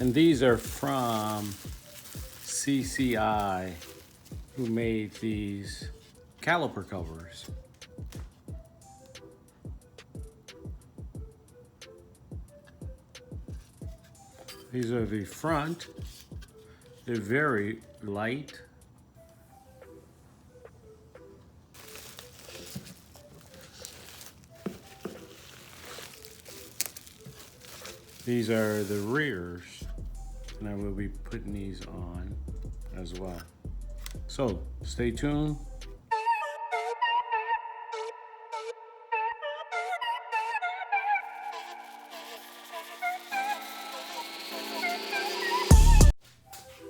And these are from CCI, who made these caliper covers. These are the front. They're very light. These are the rears, and I will be putting these on as well. So stay tuned.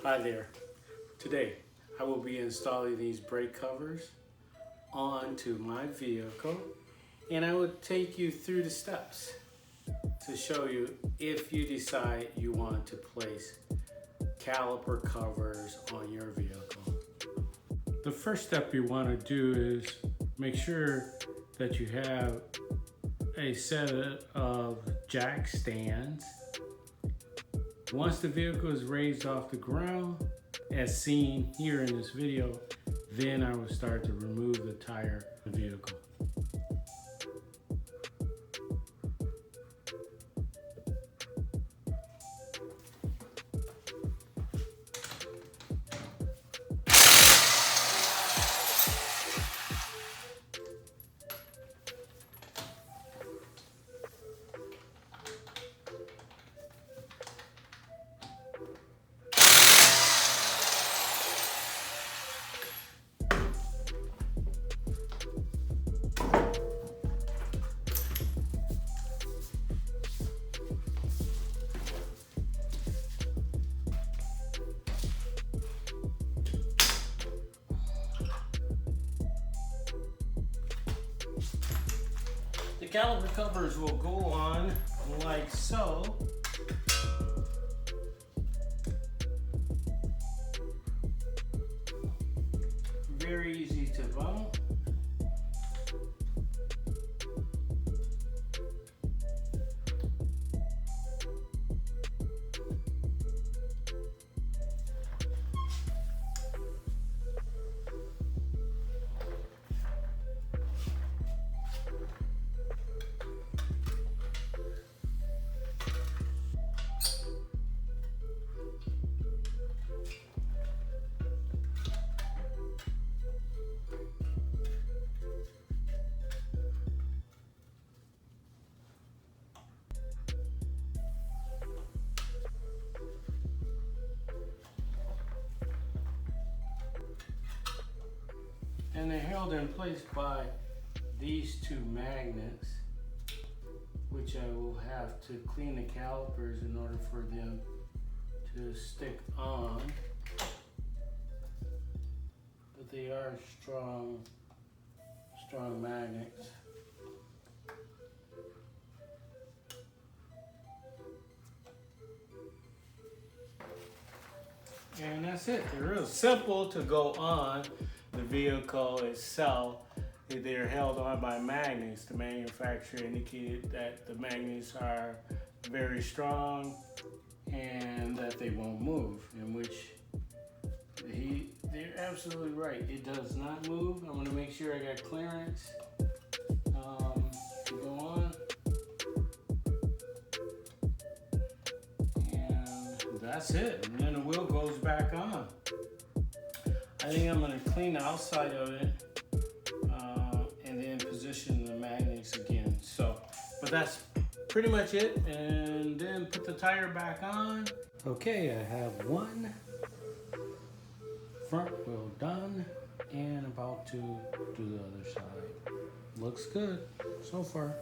Hi there. Today I will be installing these brake covers onto my vehicle, and I will take you through the steps to show you if you decide you want to place caliper covers on your vehicle. The first step you want to do is make sure that you have a set of jack stands. Once the vehicle is raised off the ground, as seen here in this video, then I will start to remove the tire of the vehicle. The caliper covers will go on like so. Very easy to mount. And they're held in place by these two magnets, which I will have to clean the calipers in order for them to stick on. But they are strong magnets. And that's it. They're real simple to go on the vehicle itself. They're held on by magnets. The manufacturer indicated that the magnets are very strong and that they won't move, in which they're absolutely right. It does not move. I'm gonna make sure I got clearance to go on. And that's it. And then the wheel goes back on. I think I'm going to clean the outside of it and then position the magnets again. But that's pretty much it. And then put the tire back on. Okay, I have one front wheel done and about to do the other side. Looks good so far.